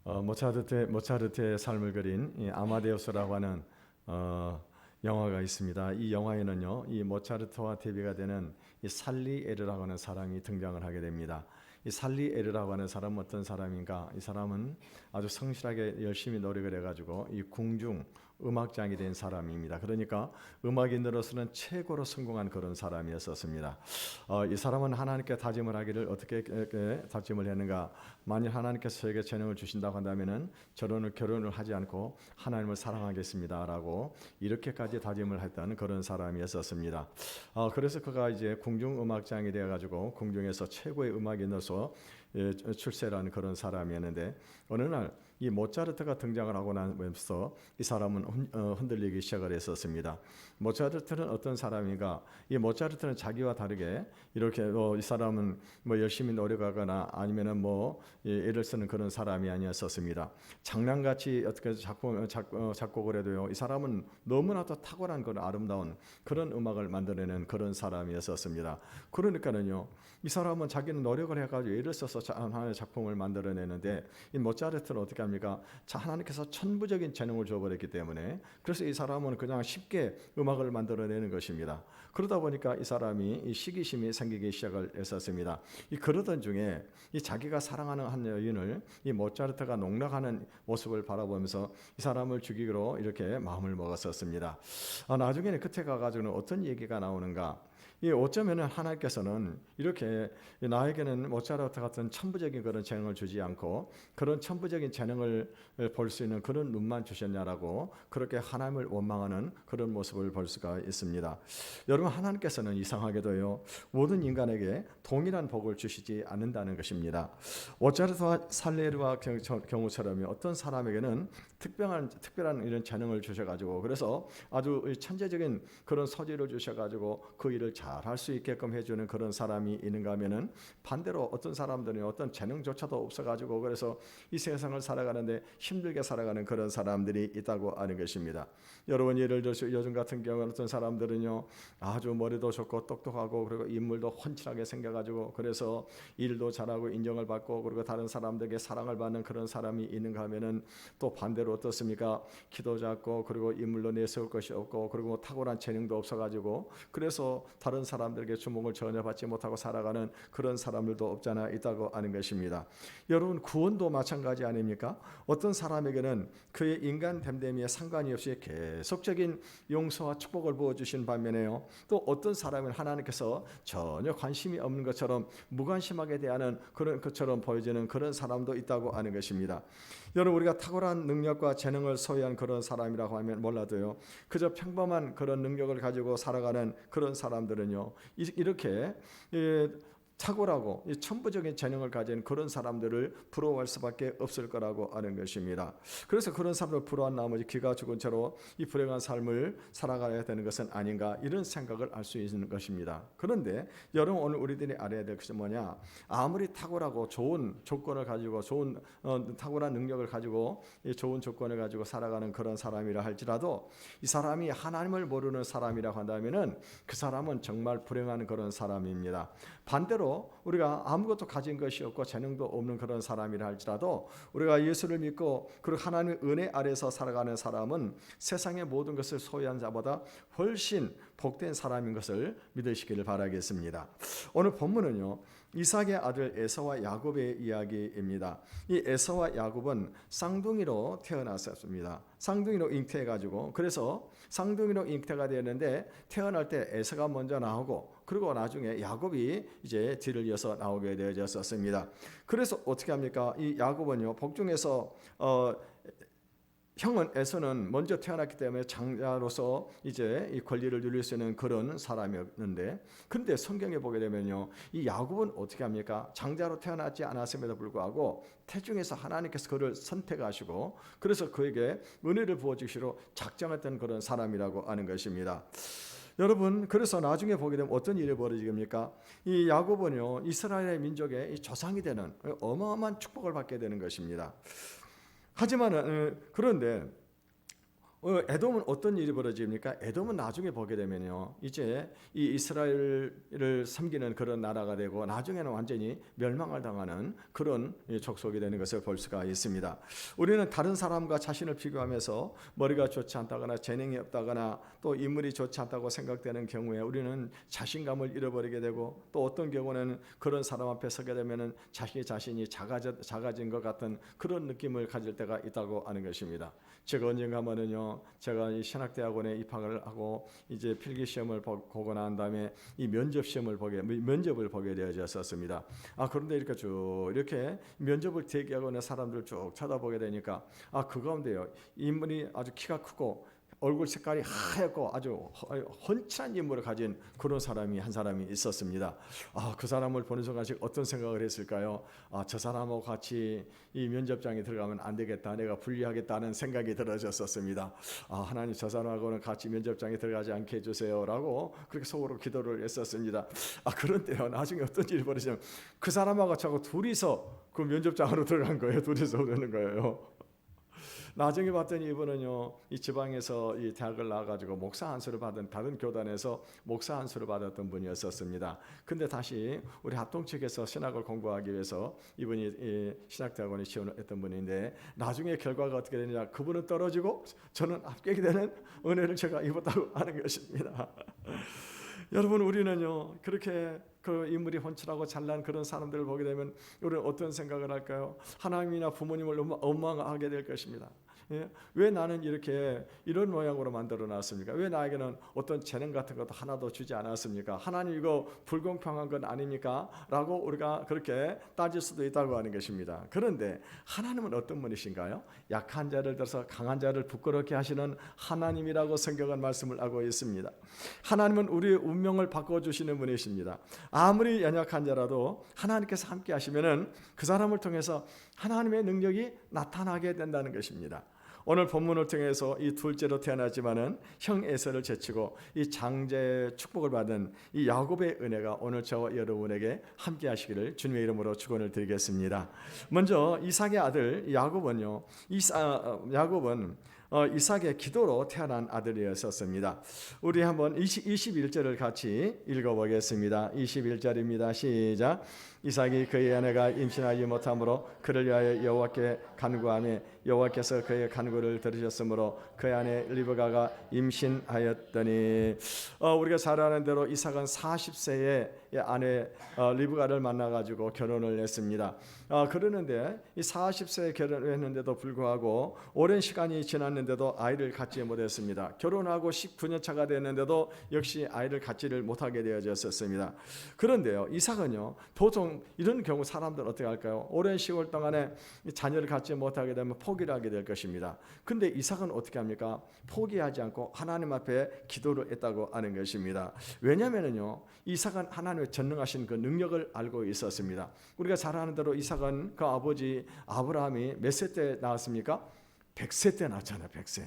모차르트의 삶을 그린 이 아마데우스라고 하는 영화가 있습니다. 이 영화에는요, 이 모차르트와 대비가 되는 이 살리에르라고 하는 사람이 등장을 하게 됩니다. 이 살리에르라고 하는 사람은 어떤 사람인가? 이 사람은 아주 성실하게 열심히 노력을 해가지고 이 궁중 음악장이 된 사람입니다. 그러니까 음악인으로서는 최고로 성공한 그런 사람이었었습니다. 이 사람은 하나님께 다짐을 하기를 어떻게 다짐을 했는가? 만일 하나님께서 저에게 재능을 주신다고 한다면은 결혼을 하지 않고 하나님을 사랑하겠습니다라고 이렇게까지 다짐을 했다는 그런 사람이었었습니다. 그래서 그가 이제 궁중 음악장이 되어가지고 궁중에서 최고의 음악인으로서 출세라는 그런 사람이었는데 어느 날 이 모차르트가 등장을 하고 나면서 이 사람은 흔들리기 시작을 했었습니다. 모차르트는 어떤 사람인가? 이 모차르트는 자기와 다르게 이렇게 이 사람은 뭐 열심히 노력하거나 아니면은 뭐 애를 쓰는 그런 사람이 아니었었습니다. 장난같이 어떻게 작곡을 해도요, 이 사람은 너무나도 탁월한 그런 아름다운 그런 음악을 만들어내는 그런 사람이었었습니다. 그러니까는요, 이 사람은 자기는 노력을 해가지고 애를 써서 하나의 작품을 만들어내는데 이 모차르트는 어떻게 합니까? 하나님께서 천부적인 재능을 줘버렸기 때문에 그래서 이 사람은 그냥 쉽게 음악을 만들어내는 것입니다. 그러다 보니까 이 사람이 이 시기심이 생기기 시작을 했었습니다. 이 그러던 중에 이 자기가 사랑하는 한 여인을 이 모차르트가 농락하는 모습을 바라보면서 이 사람을 죽이기로 이렇게 마음을 먹었었습니다. 나중에는 끝에 가가지고는 어떤 얘기가 나오는가? 이 어쩌면은 하나님께서는 이렇게 나에게는 모차르트 같은 천부적인 그런 재능을 주지 않고 그런 천부적인 재능을 볼 수 있는 그런 눈만 주셨냐라고 그렇게 하나님을 원망하는 그런 모습을 볼 수가 있습니다. 여러분, 하나님께서는 이상하게도요, 모든 인간에게 동일한 복을 주시지 않는다는 것입니다. 모차르트와 살레르와 경우처럼 어떤 사람에게는 특별한 이런 재능을 주셔가지고 그래서 아주 천재적인 그런 소질을 주셔가지고 그 일을 잘 할 수 있게끔 해주는 그런 사람이 있는가 하면은 반대로 어떤 사람들은 어떤 재능조차도 없어가지고 그래서 이 세상을 살아가는데 힘들게 살아가는 그런 사람들이 있다고 하는 것입니다. 여러분, 예를 들어서 요즘 같은 경우는 어떤 사람들은요, 아주 머리도 좋고 똑똑하고 그리고 인물도 훤칠하게 생겨가지고 그래서 일도 잘하고 인정을 받고 그리고 다른 사람들에게 사랑을 받는 그런 사람이 있는가 하면은 또 반대로 어떻습니까? 키도 작고 그리고 인물로 내세울 것이 없고 그리고 탁월한 재능도 없어가지고 그래서 다른 사람들에게 주목을 전혀 받지 못하고 살아가는 그런 사람들도 없잖아 있다고 하는 것입니다. 여러분, 구원도 마찬가지 아닙니까? 어떤 사람에게는 그의 인간 됨됨이에 상관이 없이 계속적인 용서와 축복을 부어주신 반면에요, 또 어떤 사람은 하나님께서 전혀 관심이 없는 것처럼 무관심하게 대하는 그런 것처럼 보여지는 그런 사람도 있다고 하는 것입니다. 여러분, 우리가 탁월한 능력과 재능을 소유한 그런 사람이라고 하면 몰라도요, 그저 평범한 그런 능력을 가지고 살아가는 그런 사람들은요, 이렇게 탁월하고 천부적인 재능을 가진 그런 사람들을 부러워할 수밖에 없을 거라고 하는 것입니다. 그래서 그런 사람을 부러워한 나머지 기가 죽은 채로 이 불행한 삶을 살아가야 되는 것은 아닌가, 이런 생각을 할 수 있는 것입니다. 그런데 여러분, 오늘 우리들이 알아야 될 것이 뭐냐? 아무리 탁월하고 좋은 조건을 가지고 좋은 탁월한 능력을 가지고 좋은 조건을 가지고 살아가는 그런 사람이라 할지라도 이 사람이 하나님을 모르는 사람이라고 한다면은 그 사람은 정말 불행한 그런 사람입니다. 반대로 우리가 아무것도 가진 것이 없고 재능도 없는 그런 사람이라 할지라도 우리가 예수를 믿고 그리고 하나님의 은혜 아래서 살아가는 사람은 세상의 모든 것을 소유한 자보다 훨씬 복된 사람인 것을 믿으시기를 바라겠습니다. 오늘 본문은요, 이삭의 아들 에서와 야곱의 이야기입니다. 이 에서와 야곱은 쌍둥이로 태어났었습니다. 쌍둥이로 잉태해가지고 그래서 쌍둥이로 잉태가 되었는데 태어날 때 에서가 먼저 나오고 그리고 나중에 야곱이 이제 뒤를 이어서 나오게 되어졌었습니다. 그래서 어떻게 합니까? 이 야곱은요, 복중에서 형은 에서는 먼저 태어났기 때문에 장자로서 이제 이 권리를 누릴 수 있는 그런 사람이었는데, 그런데 성경에 보게 되면요, 이 야곱은 어떻게 합니까? 장자로 태어나지 않았음에도 불구하고 태중에서 하나님께서 그를 선택하시고 그래서 그에게 은혜를 부어주시러 작정했던 그런 사람이라고 하는 것입니다. 여러분, 그래서 나중에 보게 되면 어떤 일이 벌어집니까? 이 야곱은요, 이스라엘의 민족의 조상이 되는 어마어마한 축복을 받게 되는 것입니다. 하지만 그런데 에돔은 어떤 일이 벌어집니까? 에돔은 나중에 보게 되면요, 이제 이 이스라엘을 섬기는 그런 나라가 되고 나중에는 완전히 멸망을 당하는 그런 족속이 되는 것을 볼 수가 있습니다. 우리는 다른 사람과 자신을 비교하면서 머리가 좋지 않다거나 재능이 없다거나 또 인물이 좋지 않다고 생각되는 경우에 우리는 자신감을 잃어버리게 되고, 또 어떤 경우는 그런 사람 앞에 서게 되면은 자신이 작아진 것 같은 그런 느낌을 가질 때가 있다고 하는 것입니다. 제가 언젠가 하면은요, 제가 이 신학대학원에 입학을 하고 이제 필기 시험을 보고 난 다음에 이 면접을 보게 되어졌었습니다. 그런데 이렇게 쭉 이렇게 면접을 대기하고 있는 사람들 쭉 쳐다보게 되니까 그 가운데요, 인물이 아주 키가 크고 얼굴 색깔이 하얗고 아주 훤칠한 인물을 가진 그런 사람이 한 사람이 있었습니다. 그 사람을 보는 순간 어떤 생각을 했을까요? 저 사람하고 같이 이 면접장에 들어가면 안 되겠다, 내가 불리하겠다는 생각이 들어졌었습니다. 하나님, 저 사람하고는 같이 면접장에 들어가지 않게 해주세요라고 그렇게 속으로 기도를 했었습니다. 그런데요, 나중에 어떤 일이 벌어지냐면 그 사람하고 저하고 둘이서 그 면접장으로 들어간 거예요. 둘이서 오는 거예요. 나중에 봤더니 이분은요, 이 지방에서 이 대학을 나와가지고 목사 안수를 받은, 다른 교단에서 목사 안수를 받았던 분이었었습니다. 근데 다시 우리 합동 측에서 신학을 공부하기 위해서 이분이 이 신학대학원에 지원했던 분인데, 나중에 결과가 어떻게 되느냐, 그분은 떨어지고 저는 합격이 되는 은혜를 제가 입었다고 하는 것입니다. 여러분, 우리는요, 그렇게 그 인물이 훤칠하고 잘난 그런 사람들을 보게 되면 우리는 어떤 생각을 할까요? 하나님이나 부모님을 너무 원망하게 될 것입니다. 왜 나는 이런 모양으로 만들어 놨습니까? 왜 나에게는 어떤 재능 같은 것도 하나도 주지 않았습니까? 하나님, 이거 불공평한 건 아닙니까? 라고 우리가 그렇게 따질 수도 있다고 하는 것입니다. 그런데 하나님은 어떤 분이신가요? 약한 자를 들어서 강한 자를 부끄럽게 하시는 하나님이라고 성경은 말씀을 하고 있습니다. 하나님은 우리의 운명을 바꿔주시는 분이십니다. 아무리 연약한 자라도 하나님께서 함께 하시면은 그 사람을 통해서 하나님의 능력이 나타나게 된다는 것입니다. 오늘 본문을 통해서 이 둘째로 태어나지만은 형 에서를 제치고 이 장자의 축복을 받은 이 야곱의 은혜가 오늘 저와 여러분에게 함께 하시기를 주님의 이름으로 축원을 드리겠습니다. 먼저 이삭의 아들 야곱은 이삭의 기도로 태어난 아들이었습니다. 우리 한번 21절을 같이 읽어보겠습니다. 21절입니다. 시작. 이삭이 그의 아내가 임신하지 못하므로 그를 위하여 여호와께 간구하며 여호와께서 그의 간구를 들으셨으므로 그의 아내 리브가가 임신하였더니, 우리가 잘 아는 대로 이삭은 40세에 아내 리브가를 만나가지고 결혼을 했습니다. 그러는데 이 40세에 결혼을 했는데도 불구하고 오랜 시간이 지났는데도 아이를 갖지 못했습니다. 결혼하고 19년 차가 됐는데도 역시 아이를 갖지를 못하게 되어졌었습니다. 그런데요, 이삭은요, 보통 이런 경우 사람들은 어떻게 할까요? 오랜 시월 동안에 자녀를 갖지 못하게 되면 포기를 하게 될 것입니다. 근데 이삭은 어떻게 합니까? 포기하지 않고 하나님 앞에 기도를 했다고 하는 것입니다. 왜냐하면요, 이삭은 하나님의 전능하신 그 능력을 알고 있었습니다. 우리가 잘 아는 대로 이삭은 그 아버지 아브라함이 몇 세 때 낳았습니까? 100세 때 낳았잖아요. 100세.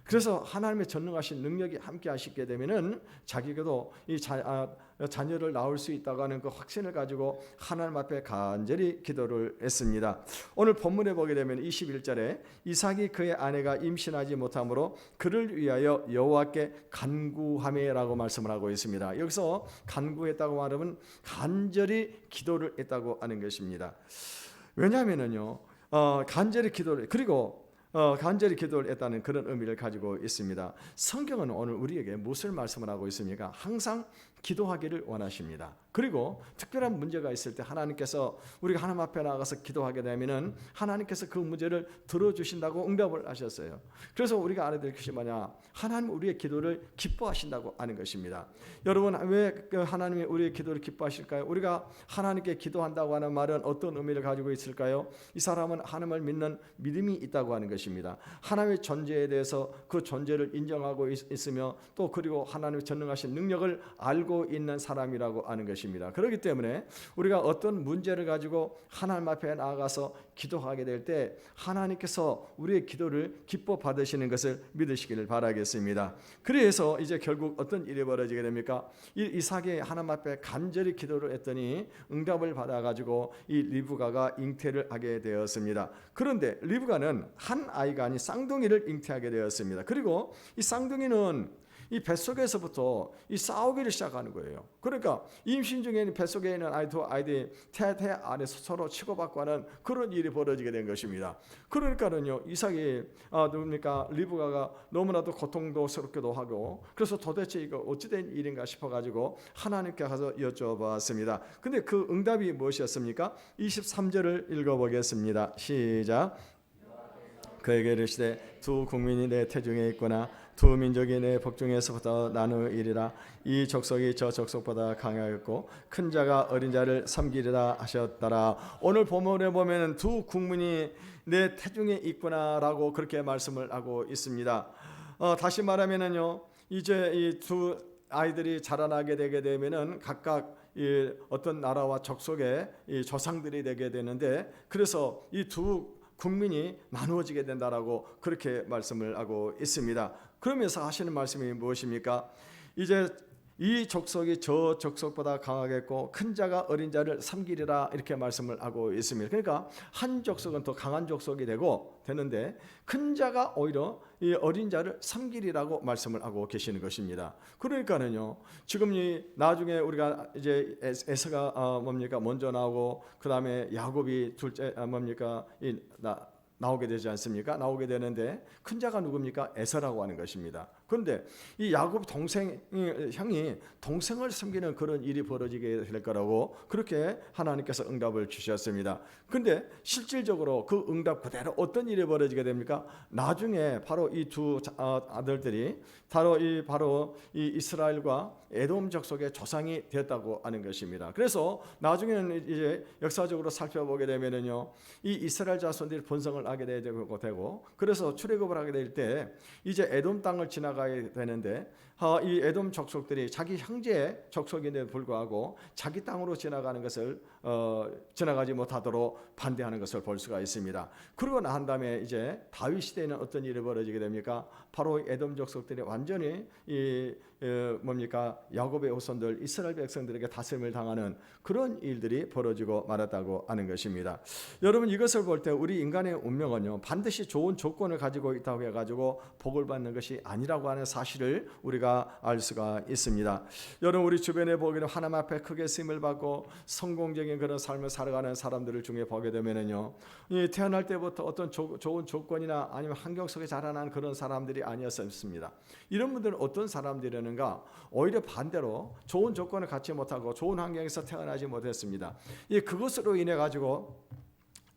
그래서 하나님의 전능하신 능력이 함께 하시게 되면은 자기도 이 자녀를 낳을 수 있다고 하는 그 확신을 가지고 하나님 앞에 간절히 기도를 했습니다. 오늘 본문에 보게 되면 21절에 이삭이 그의 아내가 임신하지 못하므로 그를 위하여 여호와께 간구하매라고 말씀을 하고 있습니다. 여기서 간구했다고 말하면 간절히 기도를 했다고 하는 것입니다. 왜냐하면요, 간절히 기도를, 그리고 간절히 기도를 했다는 그런 의미를 가지고 있습니다. 성경은 오늘 우리에게 무엇을 말씀을 하고 있습니까? 항상 기도하기를 원하십니다. 그리고 특별한 문제가 있을 때 하나님께서 우리가 하나님 앞에 나가서 기도하게 되면은 하나님께서 그 문제를 들어주신다고 응답을 하셨어요. 그래서 우리가 알아야 될 것이 뭐냐? 하나님 우리의 기도를 기뻐하신다고 하는 것입니다. 여러분, 왜 하나님이 우리의 기도를 기뻐하실까요? 우리가 하나님께 기도한다고 하는 말은 어떤 의미를 가지고 있을까요? 이 사람은 하나님을 믿는 믿음이 있다고 하는 것입니다. 하나님의 존재에 대해서 그 존재를 인정하고 있으며 또 그리고 하나님의 전능하신 능력을 알고 알고 있는 사람이라고 하는 것입니다. 그렇기 때문에 우리가 어떤 문제를 가지고 하나님 앞에 나아가서 기도하게 될 때 하나님께서 우리의 기도를 기뻐 받으시는 것을 믿으시기를 바라겠습니다. 그래서 이제 결국 어떤 일이 벌어지게 됩니까? 이삭이 하나님 앞에 간절히 기도를 했더니 응답을 받아가지고 이 리브가가 잉태를 하게 되었습니다. 그런데 리브가는 한 아이가 아닌 쌍둥이를 잉태하게 되었습니다. 그리고 이 쌍둥이는 이 뱃속에서부터 이 싸우기를 시작하는 거예요. 그러니까 임신 중에는 뱃속에 있는 아이들이 태아 안에서 서로 치고받고 하는 그런 일이 벌어지게 된 것입니다. 그러니까는요, 이삭이 누굽니까 리브가가 너무나도 고통스럽기도 하고, 그래서 도대체 이거 어찌된 일인가 싶어가지고 하나님께 가서 여쭤봤습니다. 근데 그 응답이 무엇이었습니까? 23절을 읽어보겠습니다. 시작. 그에게 이르시되 두 국민이 내 태중에 있구나. 두 민족이 내 복중에서부터 나누이리라. 이 족속이 저 족속보다 강하였고 큰 자가 어린 자를 섬기리라 하셨더라. 오늘 본문에 보면 두 국민이 내 태중에 있구나라고 그렇게 말씀을 하고 있습니다. 다시 말하면은요, 이제 이 두 아이들이 자라나게 되게 되면은 각각 이 어떤 나라와 족속의 이 조상들이 되게 되는데, 그래서 이 두 국민이 나누어지게 된다라고 그렇게 말씀을 하고 있습니다. 그러면서 하시는 말씀이 무엇입니까? 이제 이 족속이 저 족속보다 강하겠고 큰 자가 어린 자를 섬기리라 이렇게 말씀을 하고 있습니다. 그러니까 한 족속은 더 강한 족속이 되는데 큰 자가 오히려 이 어린 자를 섬기리라고 말씀을 하고 계시는 것입니다. 그러니까는요, 지금 이 나중에 우리가 이제 에서가 뭡니까 먼저 나오고 그 다음에 야곱이 둘째 뭡니까 나오게 되지 않습니까? 나오게 되는데 큰 자가 누굽니까? 에서라고 하는 것입니다. 그런데 이 야곱 형이 동생을 섬기는 그런 일이 벌어지게 될 거라고 그렇게 하나님께서 응답을 주셨습니다. 그런데 실질적으로 그 응답 그대로 어떤 일이 벌어지게 됩니까? 나중에 바로 이 두 아들들이 바로 이 이스라엘과 에돔 족속의 조상이 되었다고 하는 것입니다. 그래서 나중에는 이제 역사적으로 살펴보게 되면은요, 이 이스라엘 자손들이 번성을 하게 되고 그래서 출애굽을 하게 될 때 이제 에돔 땅을 지나가게 되는데 이 에돔 족속들이 자기 형제의 족속인데도 불구하고 자기 땅으로 지나가는 것을 지나가지 못하도록 반대하는 것을 볼 수가 있습니다. 그러고 난 다음에 이제 다윗 시대에는 어떤 일이 벌어지게 됩니까? 바로 에돔 족속들이 완전히 야곱의 후손들 이스라엘 백성들에게 다스림을 당하는 그런 일들이 벌어지고 말았다고 하는 것입니다. 여러분, 이것을 볼 때 우리 인간의 운명은요, 반드시 좋은 조건을 가지고 있다고 해가지고 복을 받는 것이 아니라고 하는 사실을 우리가 알 수가 있습니다. 여러분, 우리 주변에 보기는 하나님 앞에 크게 쓰임을 받고 성공적인 그런 삶을 살아가는 사람들을 중에 보게 되면은요, 태어날 때부터 어떤 좋은 조건이나 아니면 환경 속에 자라난 그런 사람들이 아니었습니다. 이런 분들은 어떤 사람들이었는가? 오히려 반대로 좋은 조건을 갖지 못하고 좋은 환경에서 태어나지 못했습니다. 그것으로 인해 가지고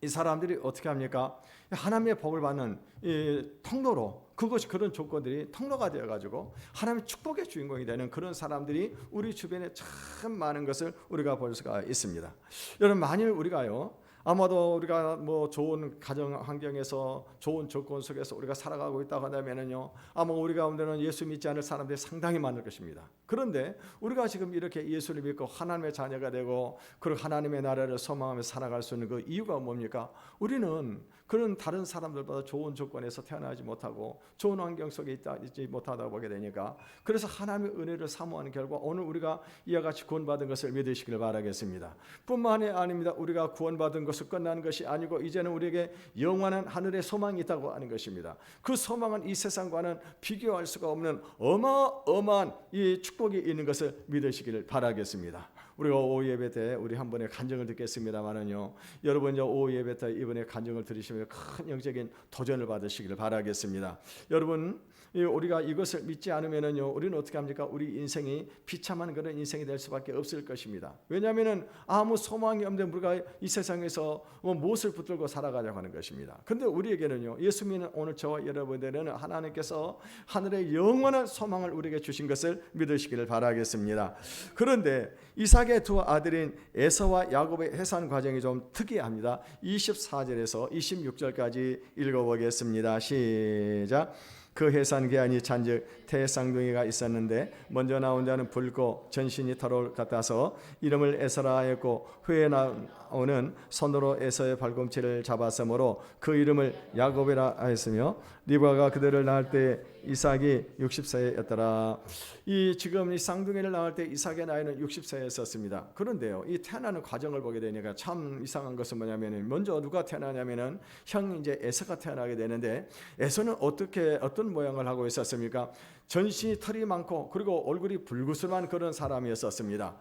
이 사람들이 어떻게 합니까? 하나님의 복을 받는 이 통로로 그런 조건들이 통로가 되어가지고 하나님의 축복의 주인공이 되는 그런 사람들이 우리 주변에 참 많은 것을 우리가 볼 수가 있습니다. 여러분, 만일 우리가요, 아마도 우리가 뭐 좋은 가정 환경에서 좋은 조건 속에서 우리가 살아가고 있다고 한다면은요, 아마 우리 가운데는 예수 믿지 않을 사람들이 상당히 많을 것입니다. 그런데 우리가 지금 이렇게 예수를 믿고 하나님의 자녀가 되고 그리고 하나님의 나라를 소망하며 살아갈 수 있는 그 이유가 뭡니까? 우리는 그런 다른 사람들보다 좋은 조건에서 태어나지 못하고 좋은 환경 속에 있지 못하다 보게 되니까, 그래서 하나님의 은혜를 사모하는 결과 오늘 우리가 이와 같이 구원받은 것을 믿으시길 바라겠습니다. 뿐만이 아닙니다. 우리가 구원받은 것을 끝나는 것이 아니고 이제는 우리에게 영원한 하늘의 소망이 있다고 하는 것입니다. 그 소망은 이 세상과는 비교할 수가 없는 어마어마한 이 축복이 있는 것을 믿으시기를 바라겠습니다. 우리가 오후 예배 때 우리 한 번의 간증을 듣겠습니다만은요, 여러분 오후 예배 때 이번에 간증을 들으시면 큰 영적인 도전을 받으시기를 바라겠습니다. 여러분, 우리가 이것을 믿지 않으면은요, 우리는 어떻게 합니까? 우리 인생이 비참한 그런 인생이 될 수밖에 없을 것입니다. 왜냐하면은 아무 소망이 없는 우리가 이 세상에서 무엇을 붙들고 살아가려고 하는 것입니다. 그런데 우리에게는요, 예수 믿는 오늘 저와 여러분들은 하나님께서 하늘의 영원한 소망을 우리에게 주신 것을 믿으시기를 바라겠습니다. 그런데 이삭의 두 아들인 에서와 야곱의 해산 과정이 좀 특이합니다. 24절에서 26절까지 읽어보겠습니다. 시작. 그 해산 기한이 찬즉 태 쌍둥이가 있었는데 먼저 나온 자는 붉고 전신이 털을 같아서 이름을 에서라 하였고 후에 나오는 손으로 에서의 발꿈치를 잡았으므로 그 이름을 야곱이라 하였으며 리브가가 그들을 낳을 때 이삭이 60세였더라. 이 지금 이 쌍둥이를 낳을 때 이삭의 나이는 60세였었습니다. 그런데요, 이 태어나는 과정을 보게 되니까 참 이상한 것은 뭐냐면은 먼저 누가 태어나냐면은 형 이제 에서가 태어나게 되는데 에서는 어떤 모양을 하고 있었습니까? 전신이 털이 많고 그리고 얼굴이 불구슬한 그런 사람이었었습니다.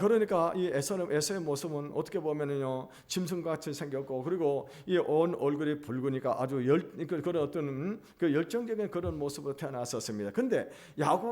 그러니까 이 에서의 모습은 어떻게 보면은요 짐승같이 생겼고 그리고 이 온 얼굴이 붉으니까 아주 그런 어떤 그 열정적인 그런 모습으로 태어났었습니다. 근데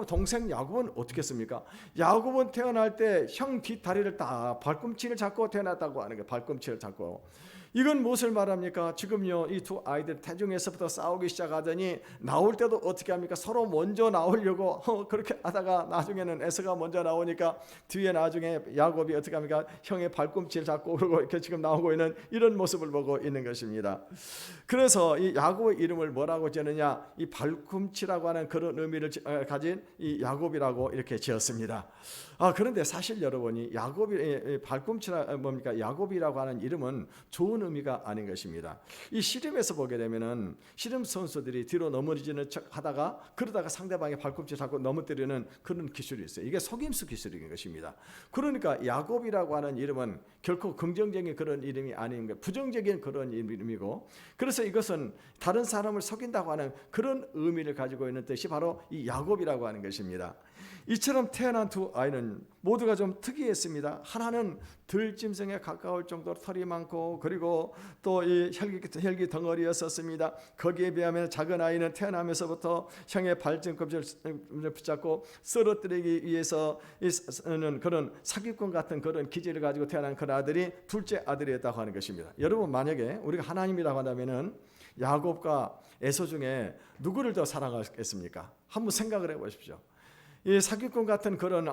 동생 야곱은 어떻게 했습니까? 야곱은 태어날 때 형 뒷다리를 딱 발꿈치를 잡고 태어났다고 하는 게 발꿈치를 잡고. 이건 무엇을 말합니까? 지금요 이 두 아이들 태중에서부터 싸우기 시작하더니 나올 때도 어떻게 합니까? 서로 먼저 나오려고 그렇게 하다가 나중에는 에서가 먼저 나오니까 뒤에 나중에 야곱이 어떻게 합니까? 형의 발꿈치를 잡고 그러고 이렇게 지금 나오고 있는 이런 모습을 보고 있는 것입니다. 그래서 이 야곱의 이름을 뭐라고 지었느냐? 이 발꿈치라고 하는 그런 의미를 가진 이 야곱이라고 이렇게 지었습니다. 그런데 사실 여러분이 야곱이 발꿈치라 뭡니까? 야곱이라고 하는 이름은 좋은 의미가 아닌 것입니다. 이 씨름에서 보게 되면은 씨름 선수들이 뒤로 넘어지는 척 하다가 그러다가 상대방의 발꿈치 잡고 넘어뜨리는 그런 기술이 있어요. 이게 속임수 기술인 것입니다. 그러니까 야곱이라고 하는 이름은 결코 긍정적인 그런 이름이 아닌 것, 부정적인 그런 이름이고, 그래서 이것은 다른 사람을 속인다고 하는 그런 의미를 가지고 있는 뜻이 바로 이 야곱이라고 하는 것입니다. 이처럼 태어난 두 아이는 모두가 좀 특이했습니다. 하나는 들짐승에 가까울 정도로 털이 많고 그리고 또 이 혈기 덩어리였었습니다. 거기에 비하면 작은 아이는 태어나면서부터 형의 발등껍질을 붙잡고 쓰러뜨리기 위해서 는 그런 사기꾼 같은 그런 기질을 가지고 태어난 그 아들이 둘째 아들이었다고 하는 것입니다. 여러분 만약에 우리가 하나님이라고 한다면은 야곱과 에서 중에 누구를 더 사랑하겠습니까? 한번 생각을 해보십시오. 이 사기꾼 같은 그런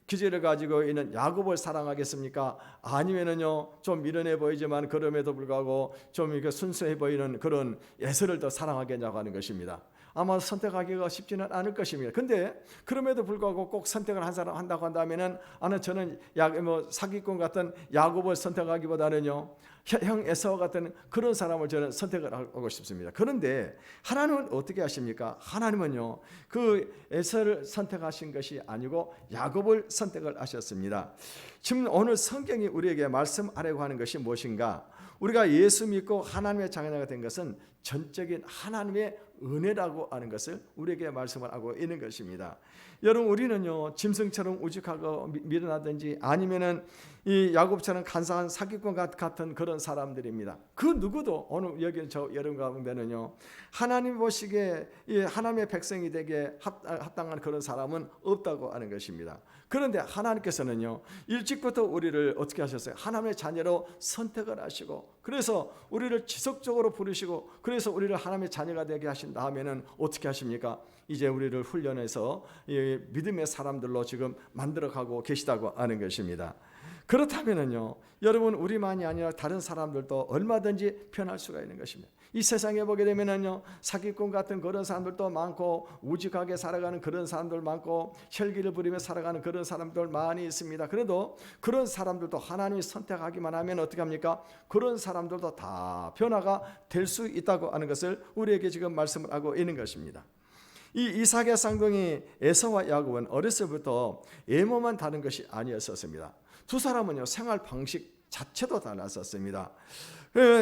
기질을 가지고 있는 야곱을 사랑하겠습니까? 아니면은요 좀 미련해 보이지만 그럼에도 불구하고 좀 이렇게 순수해 보이는 그런 에서를 더 사랑하겠냐고 하는 것입니다. 아마 선택하기가 쉽지는 않을 것입니다. 근데 그럼에도 불구하고 꼭 선택을 한다고 한다면은 저는 사기꾼 같은 야곱을 선택하기보다는요 형 에서 같은 그런 사람을 저는 선택을 하고 싶습니다. 그런데 하나님은 어떻게 하십니까? 하나님은요 그 에서를 선택하신 것이 아니고 야곱을 선택을 하셨습니다. 지금 오늘 성경이 우리에게 말씀하려고 하는 것이 무엇인가? 우리가 예수 믿고 하나님의 자녀가 된 것은 전적인 하나님의 은혜라고 하는 것을 우리에게 말씀을 하고 있는 것입니다. 여러분 우리는요 짐승처럼 우직하고 미련하든지 아니면은 이 야곱처럼 간사한 사기꾼 같은 그런 사람들입니다. 그 누구도 오늘 여기 여러분 가운데는요 하나님 보시기에 이 하나님의 백성이 되게 합당한 그런 사람은 없다고 하는 것입니다. 그런데 하나님께서는요 일찍부터 우리를 어떻게 하셨어요? 하나님의 자녀로 선택을 하시고 그래서 우리를 지속적으로 부르시고 그래서 우리를 하나님의 자녀가 되게 하신 다음에는 어떻게 하십니까? 이제 우리를 훈련해서 믿음의 사람들로 지금 만들어가고 계시다고 하는 것입니다. 그렇다면은요 여러분 우리만이 아니라 다른 사람들도 얼마든지 변할 수가 있는 것입니다. 이 세상에 보게 되면은요 사기꾼 같은 그런 사람들도 많고 우직하게 살아가는 그런 사람들 많고 혈기를 부리며 살아가는 그런 사람들 많이 있습니다. 그래도 그런 사람들도 하나님이 선택하기만 하면 어떻게 합니까? 그런 사람들도 다 변화가 될 수 있다고 하는 것을 우리에게 지금 말씀을 하고 있는 것입니다. 이 이삭의 쌍둥이 에서와 야곱은 어렸을 때부터 외모만 다른 것이 아니었었습니다. 두 사람은요 생활 방식 자체도 달랐었습니다.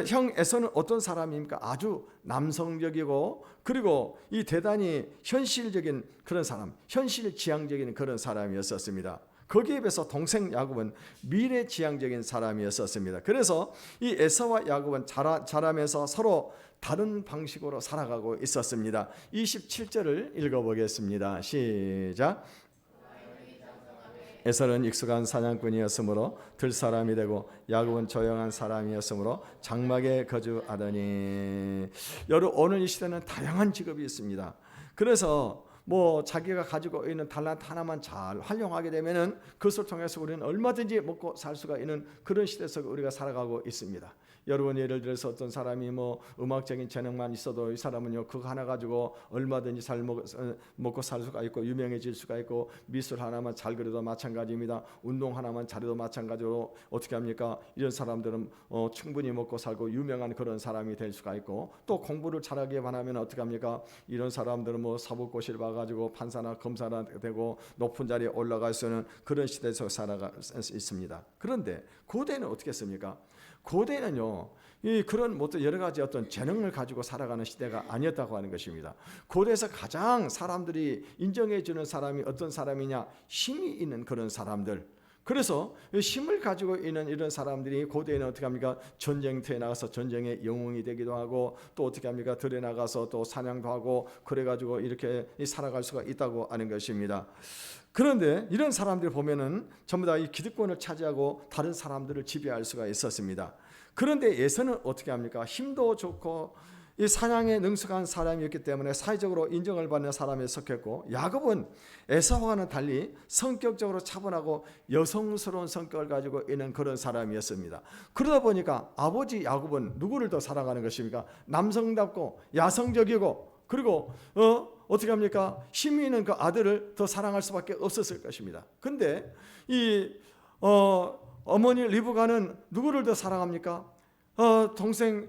형 에서는 어떤 사람입니까? 아주 남성적이고 그리고 이 대단히 현실적인 그런 사람, 현실지향적인 그런 사람이었었습니다. 거기에 비해서 동생 야곱은 미래지향적인 사람이었었습니다. 그래서 이 에서와 야곱은 자라면서 서로 다른 방식으로 살아가고 있었습니다. 27절을 읽어보겠습니다. 시작. 에서는 익숙한 사냥꾼이었으므로 들사람이 되고 야곱은 조용한 사람이었으므로 장막에 거주하더니. 여러분 오늘 이 시대는 다양한 직업이 있습니다. 그래서 자기가 가지고 있는 달란트 하나만 잘 활용하게 되면은 그것을 통해서 우리는 얼마든지 먹고 살 수가 있는 그런 시대 속에 우리가 살아가고 있습니다. 여러분 예를 들어서 어떤 사람이 뭐 음악적인 재능만 있어도 이 사람은요 그거 하나 가지고 얼마든지 먹고 살 수가 있고 유명해질 수가 있고, 미술 하나만 잘 그려도 마찬가지입니다. 운동 하나만 잘해도 마찬가지로 어떻게 합니까? 이런 사람들은 충분히 먹고 살고 유명한 그런 사람이 될 수가 있고, 또 공부를 잘하기에 반하면 어떻게 합니까? 이런 사람들은 뭐 사법고시를 봐가지고 판사나 검사나 되고 높은 자리에 올라갈 수 있는 그런 시대에서 살아갈 수 있습니다. 그런데 고대는 어떻게 했습니까? 고대는요 그런 여러 가지 어떤 재능을 가지고 살아가는 시대가 아니었다고 하는 것입니다. 고대에서 가장 사람들이 인정해 주는 사람이 어떤 사람이냐? 힘이 있는 그런 사람들. 그래서 힘을 가지고 있는 이런 사람들이 고대에는 어떻게 합니까? 전쟁터에 나가서 전쟁의 영웅이 되기도 하고, 또 어떻게 합니까? 들에 나가서 또 사냥도 하고, 그래가지고 이렇게 살아갈 수가 있다고 하는 것입니다. 그런데 이런 사람들 보면은 전부 다 이 기득권을 차지하고 다른 사람들을 지배할 수가 있었습니다. 그런데 에서는 어떻게 합니까? 힘도 좋고 이 사냥에 능숙한 사람이었기 때문에 사회적으로 인정을 받는 사람에 속했고, 야곱은 에사와는 달리 성격적으로 차분하고 여성스러운 성격을 가지고 있는 그런 사람이었습니다. 그러다 보니까 아버지 야곱은 누구를 더 사랑하는 것입니까? 남성답고 야성적이고, 그리고 어떻게 합니까? 힘이 있는 그 아들을 더 사랑할 수밖에 없었을 것입니다. 근데 이 어머니 리브가는 누구를 더 사랑합니까? 동생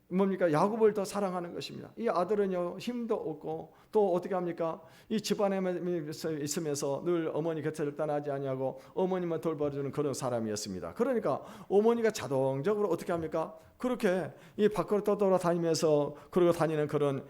뭡니까? 야곱을 더 사랑하는 것입니다. 이 아들은요 힘도 없고, 또 어떻게 합니까? 이 집안에 있으면서 늘 어머니 곁을 떠나지 아니하고 어머니만 돌봐주는 그런 사람이었습니다. 그러니까 어머니가 자동적으로 어떻게 합니까? 그렇게 이 밖으로 떠돌아다니면서 그러고 다니는 그런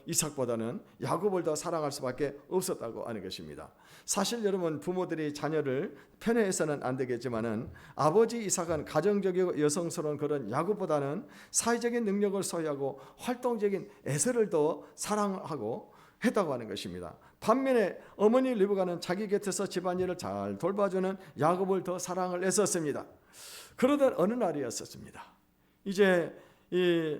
이삭보다는 야곱을 더 사랑할 수밖에 없었다고 하는 것입니다. 사실 여러분, 부모들이 자녀를 편애해서는 안 되겠지만은 아버지 이삭은 가정적이고 여성스러운 그런 야곱보다는 사회적인 능력을 소유하고 활동적인 에서를 더 사랑하고 했다고 하는 것입니다. 반면에 어머니 리브가는 자기 곁에서 집안일을 잘 돌봐주는 야곱을 더 사랑을 했었습니다. 그러던 어느 날이었습니다. 이제 이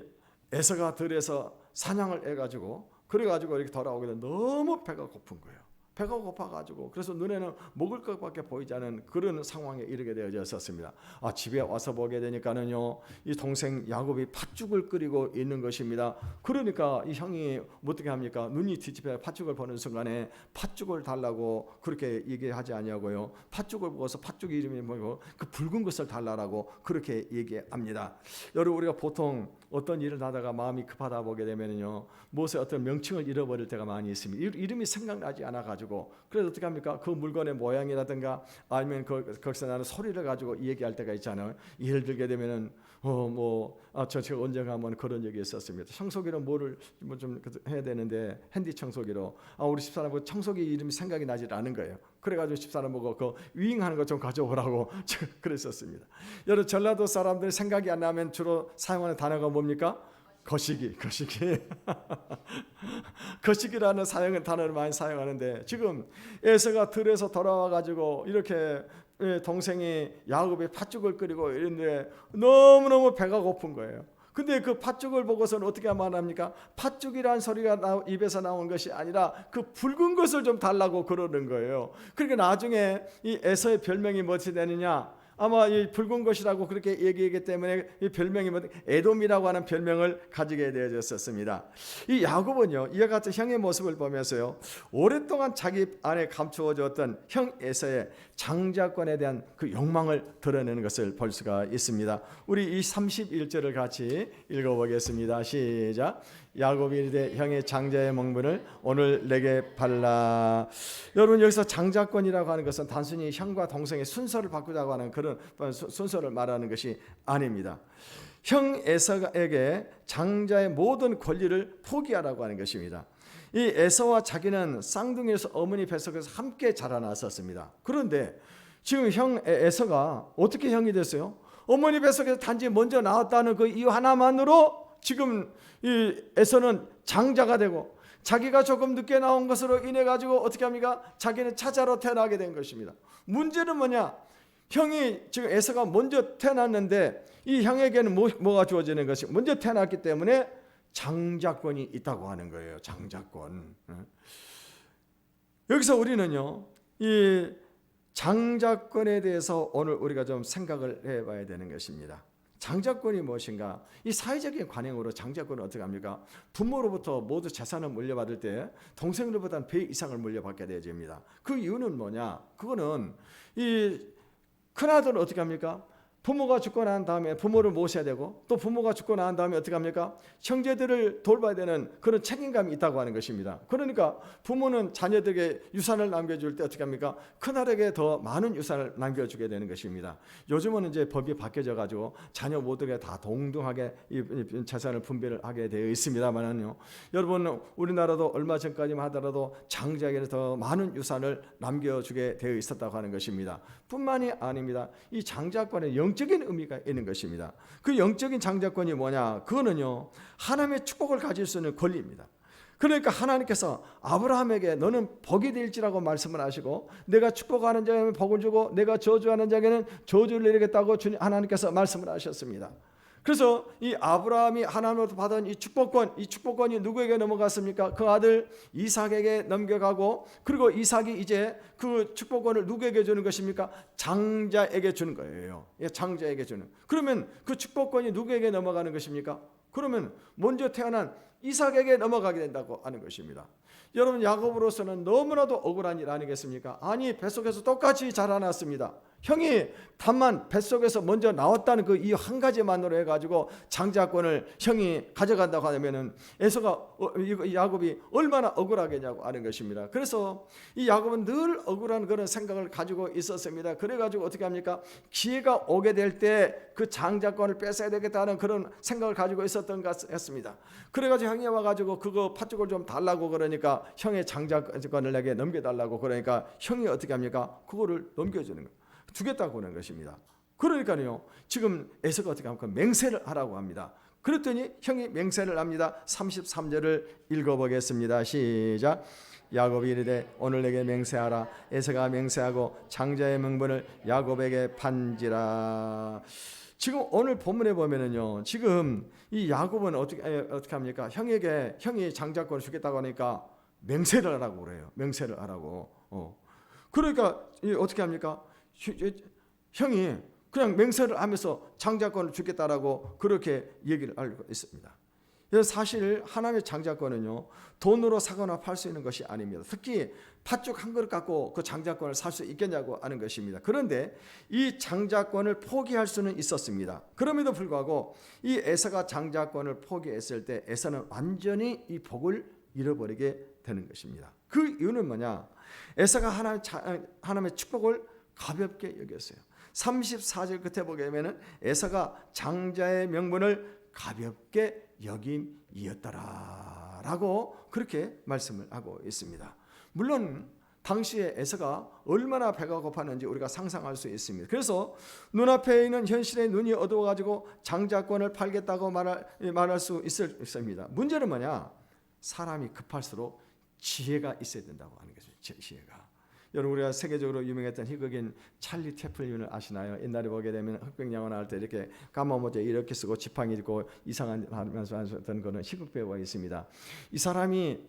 에서가 들에서 사냥을 해가지고 그래가지고 이렇게 돌아오게 너무 배가 고픈 거예요. 배가 고파가지고 그래서 눈에는 먹을 것밖에 보이지 않은 그런 상황에 이르게 되어졌었습니다. 집에 와서 보게 되니까는요 이 동생 야곱이 팥죽을 끓이고 있는 것입니다. 그러니까 이 형이 어떻게 합니까? 눈이 뒤집혀 팥죽을 보는 순간에 팥죽을 달라고 그렇게 얘기하지 아니하고요, 팥죽을 보고서 팥죽 이름이 뭐고 그 붉은 것을 달라고 그렇게 얘기합니다. 여러분, 우리가 보통 어떤 일을 하다가 마음이 급하다 보게 되면요 무엇의 어떤 명칭을 잃어버릴 때가 많이 있습니다. 이름이 생각나지 않아 가지고, 그래서 어떻게 합니까? 그 물건의 모양이라든가 아니면 거기서 나는 소리를 가지고 얘기할 때가 있잖아요. 예를 들게 되면은 제가 언젠가 한번 그런 얘기 있었습니다. 청소기로 뭐를 좀 해야 되는데 핸디 청소기로 우리 집사람 그 청소기 이름이 생각이 나질 않은 거예요. 그래가지고 집사람 보고 그 윙하는 거 좀 가져오라고 그랬었습니다. 여러분, 전라도 사람들 생각이 안 나면 주로 사용하는 단어가 뭡니까? 거시기. 거시기라는 단어를 많이 사용하는데, 지금 에서가 들에서 돌아와 가지고 이렇게 동생이 야곱이 팥죽을 끓이고 이런데 너무너무 배가 고픈 거예요. 근데 그 팥죽을 보고서는 어떻게 말합니까? 팥죽이라는 소리가 입에서 나온 것이 아니라 그 붉은 것을 좀 달라고 그러는 거예요. 그러니까 나중에 이 에서의 별명이 무엇이 되느냐? 아마 이 붉은 것이라고 그렇게 얘기하기 때문에 이 별명이 에돔이라고 하는 별명을 가지게 되어졌었습니다. 이 야곱은요 이와 같은 형의 모습을 보면서요 오랫동안 자기 안에 감추어졌던 형 에서의 장자권에 대한 그 욕망을 드러내는 것을 볼 수가 있습니다. 우리 이 31절을 같이 읽어보겠습니다. 시작. 야곱이 이르되 형의 장자의 멍분을 오늘 내게 발라. 여러분, 여기서 장자권이라고 하는 것은 단순히 형과 동생의 순서를 바꾸자고 하는 그런 순서를 말하는 것이 아닙니다. 형 에서에게 장자의 모든 권리를 포기하라고 하는 것입니다. 이 에서와 자기는 쌍둥이에서 어머니 뱃속에서 함께 자라났었습니다. 그런데 지금 형 에서가 어떻게 형이 됐어요? 어머니 뱃속에서 단지 먼저 나왔다는 그 이유 하나만으로 지금 이 에서는 장자가 되고, 자기가 조금 늦게 나온 것으로 인해 가지고 어떻게 합니까? 자기는 차자로 태어나게 된 것입니다. 문제는 뭐냐? 형이 지금 에서가 먼저 태어났는데 이 형에게는 뭐가 주어지는 것이, 먼저 태어났기 때문에 장자권이 있다고 하는 거예요. 장자권. 여기서 우리는요 이 장자권에 대해서 오늘 우리가 좀 생각을 해봐야 되는 것입니다. 장자권이 무엇인가? 이 사회적인 관행으로 장자권은 어떻게 합니까? 부모로부터 모두 재산을 물려받을 때 동생들보다는 배 이상을 물려받게 되어집니다. 그 이유는 뭐냐? 그거는 이 큰아들은 어떻게 합니까? 부모가 죽고 난 다음에 부모를 모셔야 되고, 또 부모가 죽고 난 다음에 어떻게 합니까? 형제들을 돌봐야 되는 그런 책임감이 있다고 하는 것입니다. 그러니까 부모는 자녀들에게 유산을 남겨줄 때 어떻게 합니까? 큰아들에게 더 많은 유산을 남겨주게 되는 것입니다. 요즘은 이제 법이 바뀌어져 가지고 자녀 모두가 다 동등하게 이 재산을 분배를 하게 되어 있습니다만요. 여러분, 우리나라도 얼마 전까지만 하더라도 장자에게 더 많은 유산을 남겨주게 되어 있었다고 하는 것입니다. 뿐만이 아닙니다. 이 장자권의 영적인 의미가 있는 것입니다. 그 영적인 장자권이 뭐냐? 그거는요, 하나님의 축복을 가질 수 있는 권리입니다. 그러니까 하나님께서 아브라함에게 너는 복이 될지라고 말씀을 하시고, 내가 축복하는 자에게는 복을 주고 내가 저주하는 자에게는 저주를 내리겠다고 하나님께서 말씀을 하셨습니다. 그래서 이 아브라함이 하나님으로부터 받은 이 축복권이 누구에게 넘어갔습니까? 그 아들 이삭에게 넘겨가고, 그리고 이삭이 이제 그 축복권을 누구에게 주는 것입니까? 장자에게 주는 거예요. 장자에게 주는. 그러면 그 축복권이 누구에게 넘어가는 것입니까? 그러면 먼저 태어난 이삭에게 넘어가게 된다고 하는 것입니다. 여러분, 야곱으로서는 너무나도 억울한 일 아니겠습니까? 아니, 뱃속에서 똑같이 자라났습니다. 형이 다만 뱃속에서 먼저 나왔다는 그 이유 한 가지만으로 해가지고 장자권을 형이 가져간다고 하면은 야곱이 얼마나 억울하겠냐고 하는 것입니다. 그래서 이 야곱은 늘 억울한 그런 생각을 가지고 있었습니다. 그래가지고 어떻게 합니까? 기회가 오게 될 때 그 장자권을 뺏어야 되겠다는 그런 생각을 가지고 있었던 것 같습니다. 그래가지고 형이 와가지고 그거 팥죽을 좀 달라고 그러니까 형의 장자권을 내게 넘겨달라고 그러니까 형이 어떻게 합니까? 그거를 넘겨주는 거예요. 주겠다고 하는 것입니다. 그러니까요, 지금 에서가 어떻게 합니까? 맹세를 하라고 합니다. 그랬더니 형이 맹세를 합니다. 33절을 읽어보겠습니다. 시작. 야곱이 이르되 오늘 내게 맹세하라. 에서가 맹세하고 장자의 명분을 야곱에게 판지라. 지금 오늘 본문에 보면은요, 지금 이 야곱은 어떻게 합니까? 형이 장자권을 주겠다고 하니까 맹세를 하라고 그래요. 맹세를 하라고. 그러니까 어떻게 합니까? 형이 그냥 맹세를 하면서 장자권을 주겠다라고 그렇게 얘기를 하고 있습니다. 그래서 사실 하나님의 장자권은요, 돈으로 사거나 팔 수 있는 것이 아닙니다. 특히 팥죽 한 그릇 갖고 그 장자권을 살 수 있겠냐고 하는 것입니다. 그런데 이 장자권을 포기할 수는 있었습니다. 그럼에도 불구하고 이 에서가 장자권을 포기했을 때 에서는 완전히 이 복을 잃어버리게 되는 것입니다. 그 이유는 뭐냐? 에서가 하나님의 축복을 가볍게 여겼어요. 34절 끝에 보게 되면 에서가 장자의 명분을 가볍게 여김이었더라라고 그렇게 말씀을 하고 있습니다. 물론 당시에 에서가 얼마나 배가 고팠는지 우리가 상상할 수 있습니다. 그래서 눈앞에 있는 현실의 눈이 어두워가지고 장자권을 팔겠다고 말할 수 있습니다. 문제는 뭐냐? 사람이 급할수록 지혜가 있어야 된다고 하는 거죠. 지혜가. 여러분, 우리가 세계적으로 유명했던 희극인 찰리 채플린을 아시나요? 옛날에 보게 되면 흑백영화나 할 때 이렇게 까만 모자 이렇게 쓰고 지팡이 들고 이상한 하면서 하셨던 그런 희극 배우가 있습니다. 이 사람이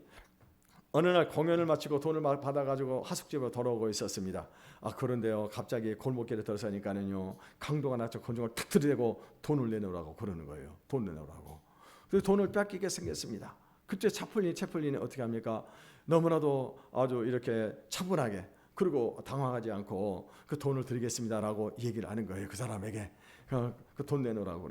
어느 날 공연을 마치고 돈을 받아가지고 하숙집으로 돌아오고 있었습니다. 그런데요, 갑자기 골목길에 들어서니까는요, 강도가 나서 권총을 탁 들이대고 돈을 내놓으라고 그러는 거예요. 돈 내놓으라고. 그래서 돈을 뺏기게 생겼습니다. 그때 채플린이 어떻게 합니까? 너무나도 아주 이렇게 차분하게, 그리고 당황하지 않고 그 돈을 드리겠습니다라고 얘기를 하는 거예요. 그 사람에게 그 돈 내놓으라고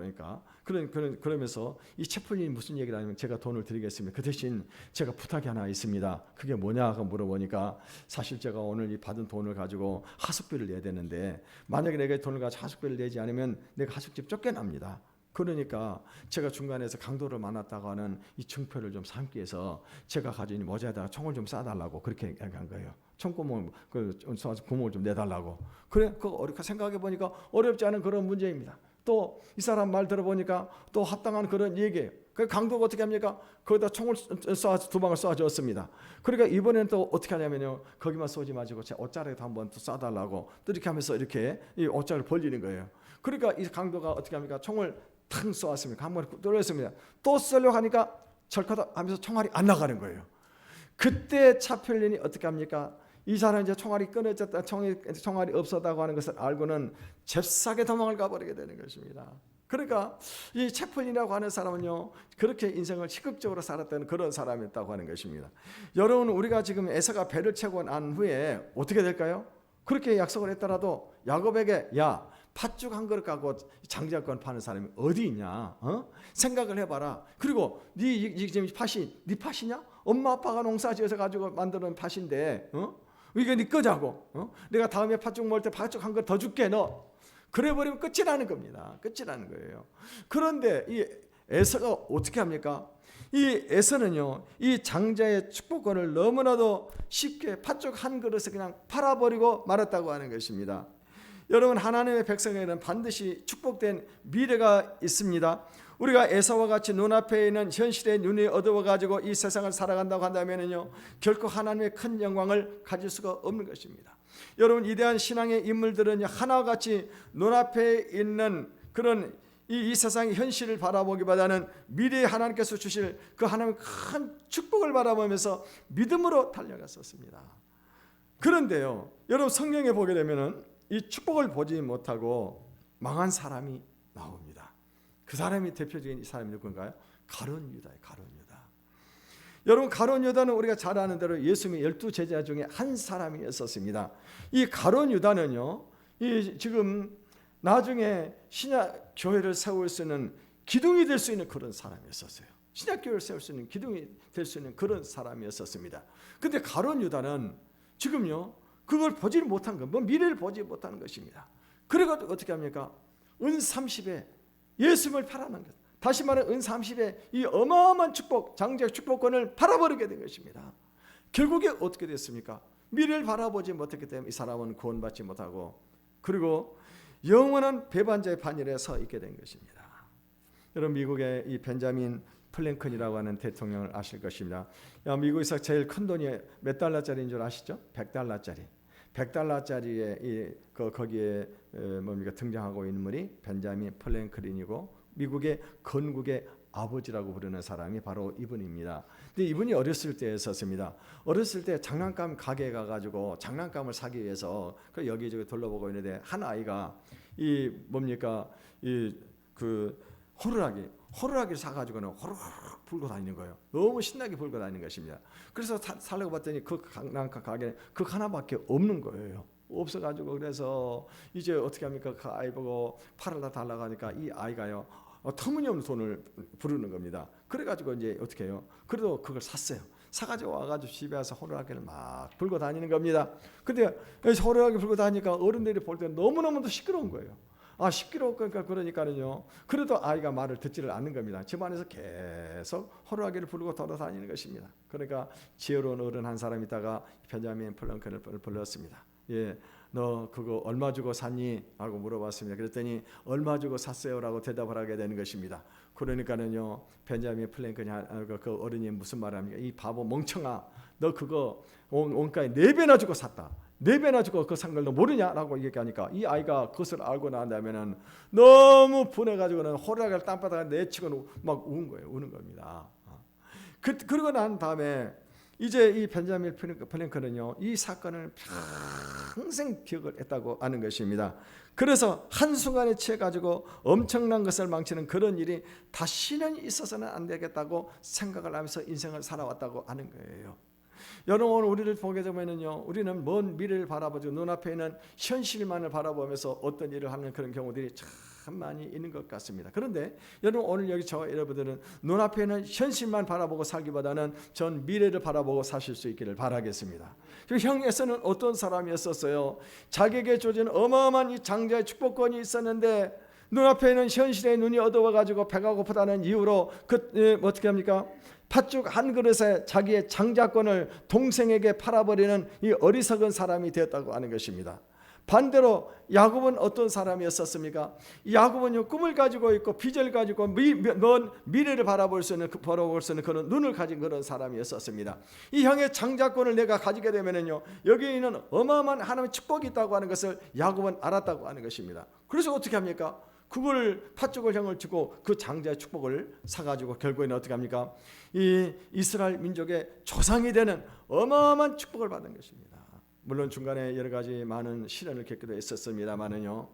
그러면서 이 채플린이 무슨 얘기를 하냐면, 제가 돈을 드리겠습니다. 그 대신 제가 부탁이 하나 있습니다. 그게 뭐냐 하고 물어보니까, 사실 제가 오늘 이 받은 돈을 가지고 하숙비를 내야 되는데, 만약에 내가 돈을 가지고 하숙비를 내지 않으면 내가 하숙집 쫓겨납니다. 그러니까 제가 중간에서 강도를 만났다고 하는 이 증표를 좀 삼기 위해서 제가 가진 모자에다가 총을 좀 쏴달라고 그렇게 얘기한 거예요. 총구멍 구멍을 좀 내달라고. 그래, 그거 생각해 보니까 어렵지 않은 그런 문제입니다. 또 이 사람 말 들어보니까 또 합당한 그런 얘기예요. 그 강도가 어떻게 합니까? 거기다 총을 두 방을 쏴줬습니다. 그러니까 이번에는 또 어떻게 하냐면요, 거기만 쏘지 마시고 제 옷자락에도 한번 또 쏴달라고 또 이렇게 하면서 이렇게 이 옷자락을 벌리는 거예요. 그러니까 이 강도가 어떻게 합니까? 총을 탁 쏘았습니다. 한 번에 뚫렸습니다. 또 쏘려고 하니까 절카다 하면서 총알이 안 나가는 거예요. 그때 차펠린이 어떻게 합니까? 이 사람이 이제 총알이 끊어졌다, 총알이 없었다고 하는 것을 알고는 잽싸게 도망을 가버리게 되는 것입니다. 그러니까 이 채플린이라고 하는 사람은요, 그렇게 인생을 희극적으로 살았던 그런 사람이었다고 하는 것입니다. 여러분, 우리가 지금 에서가 배를 채고 난 후에 어떻게 될까요? 그렇게 약속을 했더라도 야곱에게 야, 팥죽 한 그릇 갖고 장자권 파는 사람이 어디 있냐? 생각을 해봐라. 그리고 네 지금 팥이 네 팥이냐? 엄마 아빠가 농사지어서 가지고 만드는 팥인데, 이게 네 거자고. 내가 다음에 팥죽 먹을 때 팥죽 한 그릇 더 줄게 너. 그래버리면 끝이라는 겁니다. 끝이라는 거예요. 그런데 이 에서가 어떻게 합니까? 이 에서는요, 이 장자의 축복권을 너무나도 쉽게 팥죽 한 그릇을 그냥 팔아버리고 말았다고 하는 것입니다. 여러분, 하나님의 백성에게는 반드시 축복된 미래가 있습니다. 우리가 에서와 같이 눈앞에 있는 현실의 눈이 어두워가지고 이 세상을 살아간다고 한다면요, 결코 하나님의 큰 영광을 가질 수가 없는 것입니다. 여러분, 이대한 신앙의 인물들은 하나같이 눈앞에 있는 그런 이 세상의 현실을 바라보기보다는 미래에 하나님께서 주실 그 하나님의 큰 축복을 바라보면서 믿음으로 달려갔었습니다. 그런데요, 여러분, 성경에 보게 되면은 이 축복을 보지 못하고 망한 사람이 나옵니다. 그 사람이 대표적인 이 사람이 누군가요? 가룟 유다예요. 가룟 유다. 여러분, 가룟 유다는 우리가 잘 아는 대로 예수님의 12제자 중에 한 사람이었습니다. 이 가룟 유다는요, 이 지금 나중에 신약 교회를 세울 수 있는 기둥이 될 수 있는 그런 사람이었어요. 신약 교회를 세울 수 있는 기둥이 될 수 있는 그런 사람이었습니다. 근데 가룟 유다는 지금요, 그걸 보지를 못한 거, 미래를 보지 못하는 것입니다. 그래서 어떻게 합니까? 은 30에 예수님을 팔아는 것. 다시 말해 은 30에 이 어마어마한 축복, 장자의 축복권을 팔아버리게 된 것입니다. 결국에 어떻게 됐습니까? 미래를 바라보지 못했기 때문에 이 사람은 구원받지 못하고, 그리고 영원한 배반자의 반열에 서 있게 된 것입니다. 여러분, 미국의 이 벤자민 플랭컨이라고 하는 대통령을 아실 것입니다. 미국에서 제일 큰 돈이 몇 달러짜리인 줄 아시죠? 100달러짜리. 100달러짜리에 거기에 뭡니까 등장하고 있는 인물이 벤자민 플랭클린이고, 미국의 건국의 아버지라고 부르는 사람이 바로 이분입니다. 근데 이분이 어렸을 때 있었습니다. 어렸을 때 장난감 가게에 가가지고 장난감을 사기 위해서 그 여기저기 둘러보고 있는데 한 아이가 이 뭡니까 그 호루라기를 사가지고는 호루룩 불고 다니는 거예요. 너무 신나게 불고 다니는 것입니다. 그래서 살려고 봤더니 그 장난감 가게는 그 하나밖에 없는 거예요. 없어가지고 그래서 이제 어떻게 합니까? 그 아이 보고 팔을라 달라고 하니까 이 아이가요, 터무니없는 돈을 부르는 겁니다. 그래가지고 이제 어떻게 해요? 그래도 그걸 샀어요. 사가지고 와가지고 집에 와서 호루라기를 막 불고 다니는 겁니다. 근데 호루라기 불고 다니니까 어른들이 볼 때 너무너무 시끄러운 거예요. 그러니까는요. 그래도 아이가 말을 듣지를 않는 겁니다. 집안에서 계속 호루라기를 부르고 돌아다니는 것입니다. 그러니까 지혜로운 어른 한 사람이 있다가 벤자민 플랭컨을 불렀습니다. 예, 너 그거 얼마 주고 샀니? 하고 물어봤습니다. 그랬더니 얼마 주고 샀어요라고 대답을 하게 되는 것입니다. 그러니까는요, 벤자민 플랭컨이 그 어른이 무슨 말을 합니까? 이 바보 멍청아, 너 그거 원가에 4배나 주고 샀다. 4배나 주고 그 산 걸 너 모르냐라고 얘기하니까 이 아이가 그것을 알고 난다면은 너무 분해가지고는 호루라기를 땅바닥에 내치고 막 우는 겁니다. 그러고 난 다음에 이제 이 벤자민 플랭컨은요, 이 사건을 평생 기억을 했다고 하는 것입니다. 그래서 한순간에 취해가지고 엄청난 것을 망치는 그런 일이 다시는 있어서는 안 되겠다고 생각을 하면서 인생을 살아왔다고 하는 거예요. 여러분, 우리를 보게 되면요, 우리는 먼 미래를 바라보죠. 눈앞에 있는 현실만을 바라보면서 어떤 일을 하는 그런 경우들이 참 많이 있는 것 같습니다. 그런데 여러분, 오늘 여기 저와 여러분들은 눈앞에 있는 현실만 바라보고 살기보다는 전 미래를 바라보고 사실 수 있기를 바라겠습니다. 형에서는 어떤 사람이었었어요? 자기에게 주어진 어마어마한 이 장자의 축복권이 있었는데 눈앞에 있는 현실의 눈이 어두워가지고 배가 고프다는 이유로 어떻게 합니까? 팥죽 한 그릇에 자기의 장자권을 동생에게 팔아버리는 이 어리석은 사람이 되었다고 하는 것입니다. 반대로 야곱은 어떤 사람이었습니까? 야곱은요, 꿈을 가지고 있고 비전을 가지고 먼 미래를 바라볼 수 있는 그런 눈을 가진 그런 사람이었습니다. 이 형의 장자권을 내가 가지게 되면은요, 여기에 있는 어마어마한 하나님의 축복이 있다고 하는 것을 야곱은 알았다고 하는 것입니다. 그래서 어떻게 합니까? 그걸 팥죽을 형을 주고 그 장자의 축복을 사가지고 결국에는 어떻게 합니까? 이 이스라엘 민족의 조상이 되는 어마어마한 축복을 받은 것입니다. 물론 중간에 여러 가지 많은 시련을 겪기도 했었습니다만은요.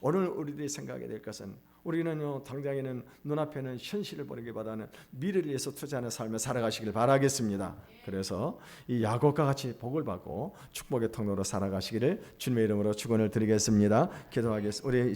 오늘 우리들이 생각해야 될 것은 우리는요 당장에는 눈앞에는 현실을 보기보다는 미래를 위해서 투자하는 삶을 살아가시길 바라겠습니다. 그래서 이 야곱과 같이 복을 받고 축복의 통로로 살아가시기를 주님의 이름으로 축원을 드리겠습니다. 기도하겠습니다. 우리